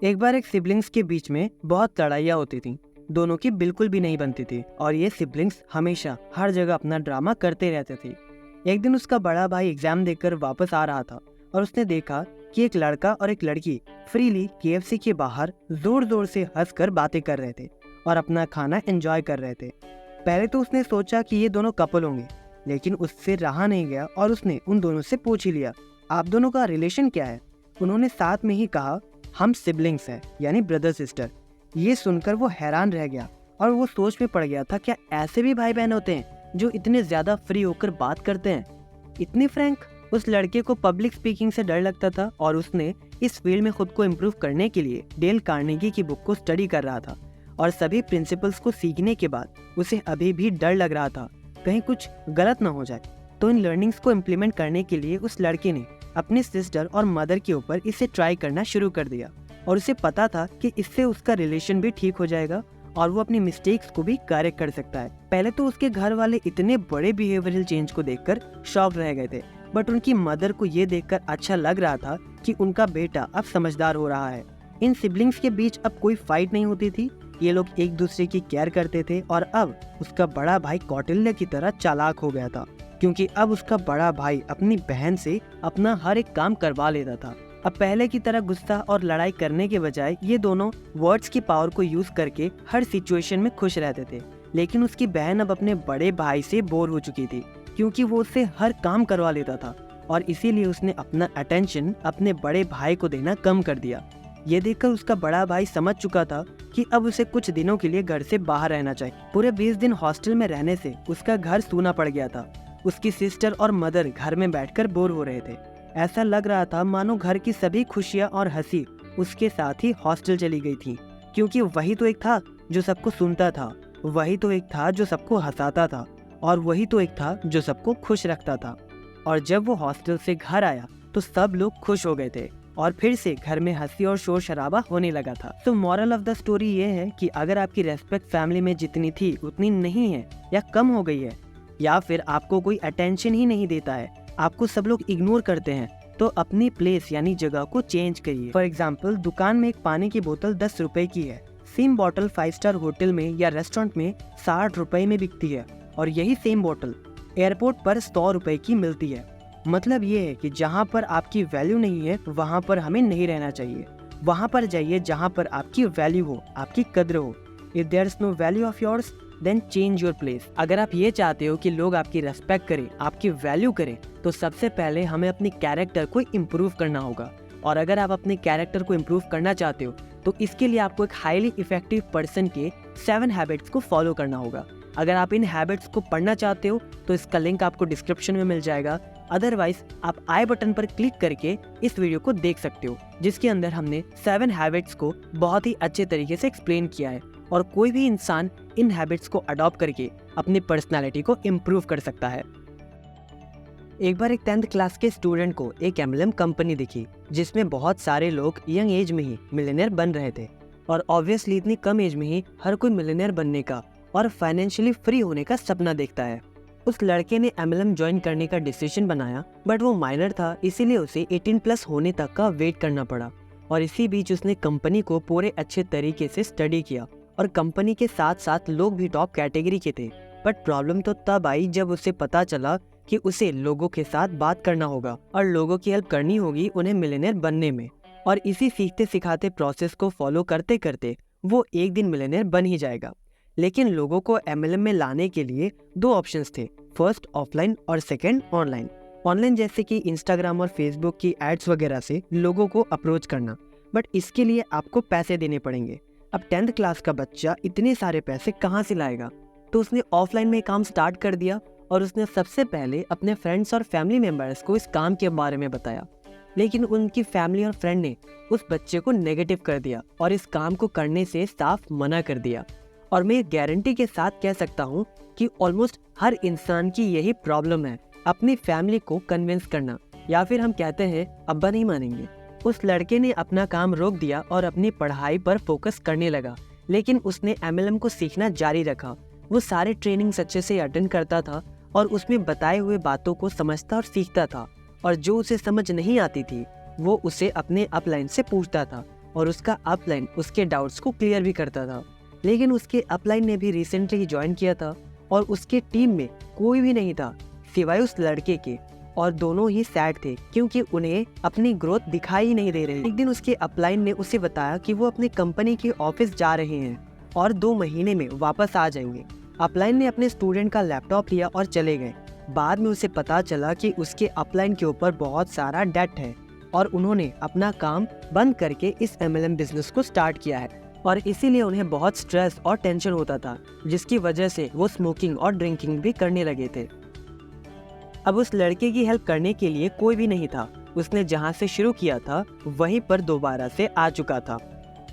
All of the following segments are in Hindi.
एक बार एक सिबलिंग्स के बीच में बहुत लड़ाइयाँ होती थी। दोनों की बिल्कुल भी नहीं बनती थी और ये सिबलिंग्स हमेशा हर जगह अपना ड्रामा करते रहते थे। एक दिन उसका बड़ा भाई एग्जाम देकर वापस आ रहा था और उसने देखा कि एक लड़का और एक लड़की फ्रीली केएफसी के बाहर जोर जोर से हंसकर बातें कर रहे थे और अपना खाना एंजॉय कर रहे थे। पहले तो उसने सोचा कि ये दोनों कपल होंगे, लेकिन उससे रहा नहीं गया और उसने उन दोनों से पूछ ही लिया, आप दोनों का रिलेशन क्या है? उन्होंने साथ में ही कहा, हम सिबलिंग्स हैं, यानी ब्रदर सिस्टर। ये सुनकर वो हैरान रह गया और वो सोच में पड़ गया था, क्या ऐसे भी भाई बहन होते हैं जो इतने ज्यादा फ्री होकर बात करते हैं, इतने फ्रैंक? उस लड़के को पब्लिक स्पीकिंग से डर लगता था और उसने इस फील्ड में खुद को इम्प्रूव करने के लिए डेल कार्नेगी की बुक को स्टडी कर रहा था और सभी प्रिंसिपल्स को सीखने के बाद उसे अभी भी डर लग रहा था कहीं कुछ गलत ना हो जाए। तो इन लर्निंग्स को इम्प्लीमेंट करने के लिए उस लड़के ने अपनी सिस्टर और मदर के ऊपर इसे ट्राई करना शुरू कर दिया और उसे पता था कि इससे उसका रिलेशन भी ठीक हो जाएगा और वो अपनी मिस्टेक्स को भी करेक्ट कर सकता है। पहले तो उसके घर वाले इतने बड़े बिहेवियरल चेंज को देखकर शॉक रह गए थे, बट उनकी मदर को ये देखकर अच्छा लग रहा था कि उनका बेटा अब समझदार हो रहा है। इन सिबलिंग्स के बीच अब कोई फाइट नहीं होती थी, ये लोग एक दूसरे की केयर करते थे और अब उसका बड़ा भाई कौटिल्य की तरह चालाक हो गया था, क्योंकि अब उसका बड़ा भाई अपनी बहन से अपना हर एक काम करवा लेता था। अब पहले की तरह गुस्सा और लड़ाई करने के बजाय ये दोनों वर्ड्स की पावर को यूज करके हर सिचुएशन में खुश रहते थे। लेकिन उसकी बहन अब अपने बड़े भाई से बोर हो चुकी थी, क्योंकि वो उससे हर काम करवा लेता था और इसीलिए उसने अपना अटेंशन अपने बड़े भाई को देना कम कर दिया। ये देखकर उसका बड़ा भाई समझ चुका था कि अब उसे कुछ दिनों के लिए घर से बाहर रहना चाहिए। पूरे 20 दिन हॉस्टल में रहने से उसका घर सूना पड़ गया था। उसकी सिस्टर और मदर घर में बैठकर बोर हो रहे थे। ऐसा लग रहा था मानो घर की सभी खुशियाँ और हंसी उसके साथ ही हॉस्टल चली गई थी, क्योंकि वही तो एक था जो सबको सुनता था, वही तो एक था जो सबको हंसाता था और वही तो एक था जो सबको खुश रखता था। और जब वो हॉस्टल से घर आया तो सब लोग खुश हो गए थे और फिर से घर में हंसी और शोर शराबा होने लगा था। तो मॉरल ऑफ द स्टोरी ये है कि अगर आपकी रेस्पेक्ट फैमिली में जितनी थी उतनी नहीं है या कम हो गई है, या फिर आपको कोई अटेंशन ही नहीं देता है, आपको सब लोग इग्नोर करते हैं, तो अपनी प्लेस यानी जगह को चेंज करिए। फॉर एग्जाम्पल, दुकान में एक पानी की बोतल 10 रुपए की है, सेम बॉटल 5 स्टार होटल में या रेस्टोरेंट में 60 रुपए में बिकती है और यही सेम बोतल एयरपोर्ट पर 100 रुपए की मिलती है। मतलब ये है कि जहाँ पर आपकी वैल्यू नहीं है वहाँ पर हमें नहीं रहना चाहिए। वहाँ पर जाइए जहाँ पर आपकी वैल्यू हो, आपकी कद्र हो। If there is no value of yours then change your place. अगर आप ये चाहते हो कि लोग आपकी रेस्पेक्ट करें, आपकी वैल्यू करें, तो सबसे पहले हमें अपनी कैरेक्टर को इम्प्रूव करना होगा। और अगर आप अपने कैरेक्टर को इम्प्रूव करना चाहते हो तो इसके लिए आपको एक हाईली इफेक्टिव पर्सन के 7 हैबिट्स को फॉलो करना होगा। अगर आप इन हैबिट्स को पढ़ना चाहते हो तो इसका लिंक आपको डिस्क्रिप्शन में मिल जाएगा। अदरवाइज आप आई बटन पर क्लिक करके इस वीडियो को देख सकते हो, जिसके अंदर हमने 7 हैबिट्स को बहुत ही अच्छे तरीके से एक्सप्लेन किया है और कोई भी इंसान इन हैबिट्स को अडॉप्ट करके अपनी पर्सनालिटी को इम्प्रूव कर सकता है। एक बार एक 10th क्लास के स्टूडेंट को एक एमएलएम कंपनी दिखी जिसमें बहुत सारे लोग यंग एज में ही मिलियनेयर बन रहे थे और ऑब्वियसली इतनी कम एज में ही हर कोई मिलियनेयर बनने का और फाइनेंशियली फ्री होने का सपना देखता है। उस लड़के ने एमएलएम ज्वाइन करने का डिसीजन बनाया, बट वो माइनर था, इसीलिए उसे 18+ होने तक का वेट करना पड़ा और इसी बीच उसने कंपनी को पूरे अच्छे तरीके से स्टडी किया और कंपनी के साथ साथ लोग भी टॉप कैटेगरी के थे। बट प्रॉब्लम तो तब आई जब उसे पता चला कि उसे लोगों के साथ बात करना होगा और लोगों की हेल्प करनी होगी उन्हें मिलियनेयर बनने में। और इसी सीखते सिखाते प्रोसेस को फॉलो करते करते वो एक दिन मिलियनेयर बन ही जाएगा। लेकिन लोगों को एमएलएम में लाने के लिए 2 ऑप्शंस थे, फर्स्ट ऑफलाइन और सेकंड ऑनलाइन। ऑनलाइन जैसे कि इंस्टाग्राम और फेसबुक की एड्स वगैरह से लोगों को अप्रोच करना, बट इसके लिए आपको पैसे देने पड़ेंगे। अब 10th क्लास का बच्चा इतने सारे पैसे कहाँ से लाएगा? तो उसने ऑफलाइन में काम स्टार्ट कर दिया और उसने सबसे पहले अपने फ्रेंड्स और फैमिली मेंबर्स को इस काम के बारे में बताया। लेकिन उनकी फैमिली और फ्रेंड ने उस बच्चे को नेगेटिव कर दिया और इस काम को करने से साफ मना कर दिया। और मैं गारंटी के साथ कह सकता हूँ कि ऑलमोस्ट हर इंसान की यही प्रॉब्लम है, अपनी फैमिली को कन्विंस करना, या फिर हम कहते हैं अब्बा नहीं मानेंगे। उस लड़के ने अपना काम रोक दिया और अपनी पढ़ाई पर फोकस करने लगा, लेकिन उसने एमएलएम को सीखना जारी रखा। वो सारे ट्रेनिंग्स अच्छे से अटेंड करता था और उसमें बताए हुए बातों को समझता और सीखता था, और जो उसे समझ नहीं आती थी वो उसे अपने अपलाइन से पूछता था और उसका अपलाइन उसके डाउट्स को क्लियर भी करता था। लेकिन उसके अपलाइन ने भी रिसेंटली ज्वाइन किया था और उसके टीम में कोई भी नहीं था सिवाय उस लड़के के, और दोनों ही सैड थे क्योंकि उन्हें अपनी ग्रोथ दिखाई ही नहीं दे रही। एक दिन उसके अपलाइन ने उसे बताया कि वो अपने कंपनी के ऑफिस जा रहे हैं और 2 महीने में वापस आ जाएंगे। अपलाइन ने अपने स्टूडेंट का लैपटॉप लिया और चले गए। बाद में उसे पता चला कि उसके अपलाइन के ऊपर बहुत सारा डेट है और उन्होंने अपना काम बंद करके इस MLM बिजनेस को स्टार्ट किया है, और इसीलिए उन्हें बहुत स्ट्रेस और टेंशन होता था, जिसकी वजह से वो स्मोकिंग और ड्रिंकिंग भी करने लगे थे। अब उस लड़के की हेल्प करने के लिए कोई भी नहीं था। उसने जहाँ से शुरू किया था वहीं पर दोबारा से आ चुका था।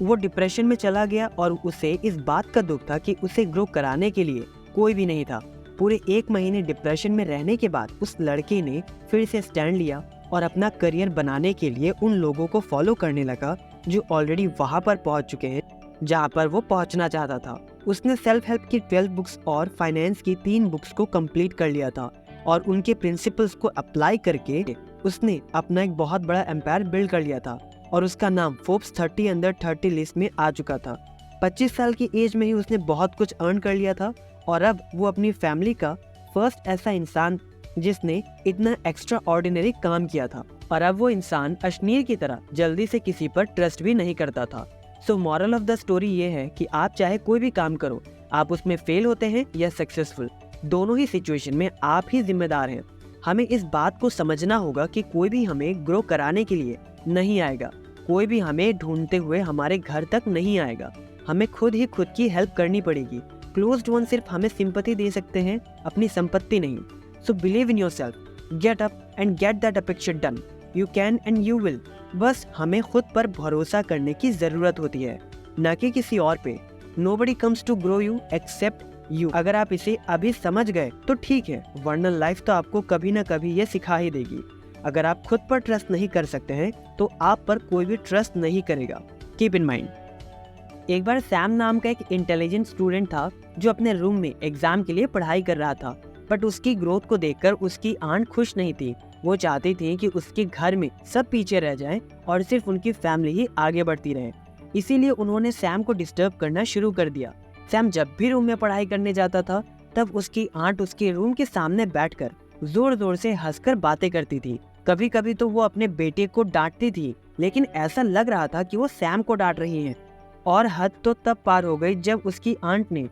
वो डिप्रेशन में चला गया और उसे इस बात का दुख था कि उसे ग्रो कराने के लिए कोई भी नहीं था। पूरे 1 महीने डिप्रेशन में रहने के बाद उस लड़के ने फिर से स्टैंड लिया और अपना करियर बनाने के लिए उन लोगों को फॉलो करने लगा जो ऑलरेडी वहाँ पर पहुँच चुके हैं जहाँ पर वो पहुँचना चाहता था। उसने सेल्फ हेल्प की 12 बुक्स और फाइनेंस की 3 बुक्स को कंप्लीट कर लिया था और उनके प्रिंसिपल्स को अप्लाई करके उसने अपना एक बहुत बड़ा एम्पायर बिल्ड कर लिया था और उसका नाम फोर्ब्स 30 अंडर 30 लिस्ट में आ चुका था। 25 साल की एज में ही उसने बहुत कुछ अर्न कर लिया था और अब वो अपनी फैमिली का फर्स्ट ऐसा इंसान जिसने इतना एक्स्ट्रा ऑर्डिनरी काम किया था, और अब वो इंसान अश्नीर की तरह जल्दी से किसी पर ट्रस्ट भी नहीं करता था। So moral of the story ये है कि आप चाहे कोई भी काम करो, आप उसमें फेल होते हैं या सक्सेसफुल, दोनों ही सिचुएशन में आप ही जिम्मेदार हैं। हमें इस बात को समझना होगा कि कोई भी हमें ग्रो कराने के लिए नहीं आएगा, कोई भी हमें ढूंढते हुए हमारे घर तक नहीं आएगा। हमें खुद ही खुद की हेल्प करनी पड़ेगी। क्लोज्ड वन सिर्फ हमें सिंपैथी दे सकते हैं, अपनी संपत्ति नहीं। So believe in yourself, get up and get that अपेक्षा done. You can and you will. बस हमें खुद पर भरोसा करने की जरूरत होती है, न कि किसी और पे। Nobody comes to grow you except you. अगर आप इसे अभी समझ गए तो ठीक है, वरना लाइफ तो आपको कभी ना कभी ये सिखा ही देगी। अगर आप खुद पर ट्रस्ट नहीं कर सकते हैं तो आप पर कोई भी ट्रस्ट नहीं करेगा। Keep in mind. एक बार सैम नाम का एक इंटेलिजेंट स्टूडेंट था जो अपने रूम में एग्जाम के लिए पढ़ाई कर रहा था, बट उसकी ग्रोथ को देखकर उसकी आंट खुश नहीं थी। वो चाहती थी कि उसके घर में सब पीछे रह जाएं और सिर्फ उनकी फैमिली ही आगे बढ़ती रहे। इसीलिए उन्होंने सैम को डिस्टर्ब करना शुरू कर दिया। सैम जब भी रूम में पढ़ाई करने जाता था तब उसकी आंट उसके रूम के सामने बैठकर जोर जोर से हंसकर बातें करती थी। कभी कभी तो वो अपने बेटे को डांटती थी, लेकिन ऐसा लग रहा था कि वो सैम को डांट रही है। और हद तो तब पार हो गई जब उसकी आंट ने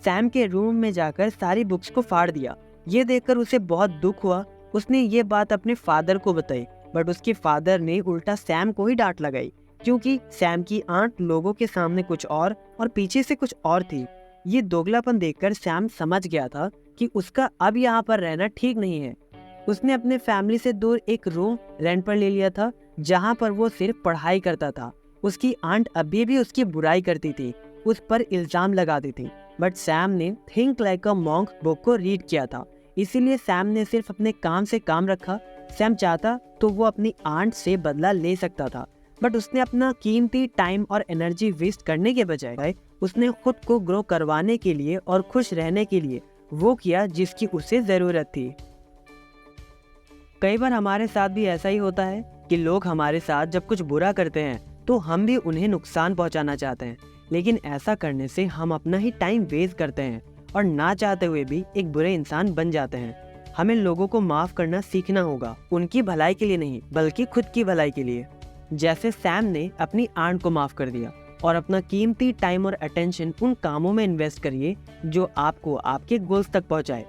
सैम के रूम में जाकर सारी बुक्स को फाड़ दिया। ये देखकर उसे बहुत दुख हुआ। उसने ये बात अपने फादर को बताई, बट उसके फादर ने उल्टा सैम को ही डांट लगाई, क्योंकि सैम की आंट लोगों के सामने कुछ और पीछे से कुछ और थी। ये दोगलापन देखकर सैम समझ गया था कि उसका अब यहाँ पर रहना ठीक नहीं है। उसने अपने फैमिली से दूर एक रूम रेंट पर ले लिया था जहाँ पर वो सिर्फ पढ़ाई करता था। उसकी आंट अभी भी उसकी बुराई करती थी, उस पर इल्जाम लगाती थी, बट सैम ने think like a monk book को रीड किया था। इसीलिए सैम ने सिर्फ अपने काम से काम रखा। सैम चाहता तो वो अपनी आंट से बदला ले सकता था, बट उसने अपना कीमती टाइम और एनर्जी वेस्ट करने के बजाय उसने खुद को ग्रो करवाने के लिए और खुश रहने के लिए वो किया जिसकी उसे जरूरत थी। कई बार हमारे साथ भी ऐसा ही होता है कि लोग हमारे साथ जब कुछ बुरा करते हैं तो हम भी उन्हें नुकसान पहुंचाना चाहते हैं, लेकिन ऐसा करने से हम अपना ही टाइम वेस्ट करते हैं और ना चाहते हुए भी एक बुरे इंसान बन जाते हैं। हमें लोगों को माफ करना सीखना होगा, उनकी भलाई के लिए नहीं बल्कि खुद की भलाई के लिए। जैसे सैम ने अपनी आंट को माफ कर दिया और अपना कीमती टाइम और अटेंशन उन कामों में इन्वेस्ट करिए जो आपको आपके गोल्स तक पहुंचाए।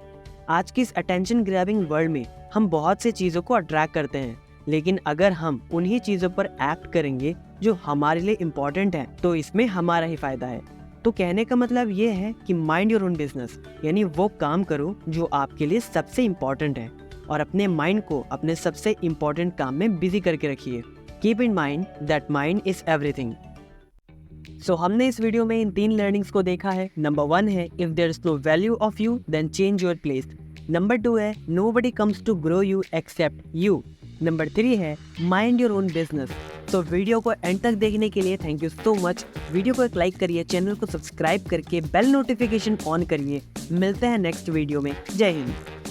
आज की इस अटेंशन ग्रैबिंग वर्ल्ड में हम बहुत से चीज़ों को अट्रैक्ट करते हैं, लेकिन अगर हम उन्हीं चीज़ों पर एक्ट करेंगे जो हमारे लिए इम्पोर्टेंट है तो इसमें हमारा ही फायदा है। तो कहने का मतलब ये है कि माइंड योर ओन बिजनेस, यानी वो काम करो जो आपके लिए सबसे इम्पोर्टेंट है और अपने माइंड को अपने सबसे इम्पोर्टेंट काम में बिजी करके रखिए। Keep in mind that mind is everything. So हमने इस वीडियो में इन 3 लर्निंग्स को देखा है। नंबर 1 है if there is no value of you then change your place. Number 2 है nobody comes to grow you except you. Number 3 है माइंड योर ओन बिजनेस। तो वीडियो को एंड तक देखने के लिए thank you so much. Video को एक लाइक करिए, चैनल को सब्सक्राइब करके बेल नोटिफिकेशन ऑन करिए। मिलते हैं नेक्स्ट वीडियो में। जय हिंद।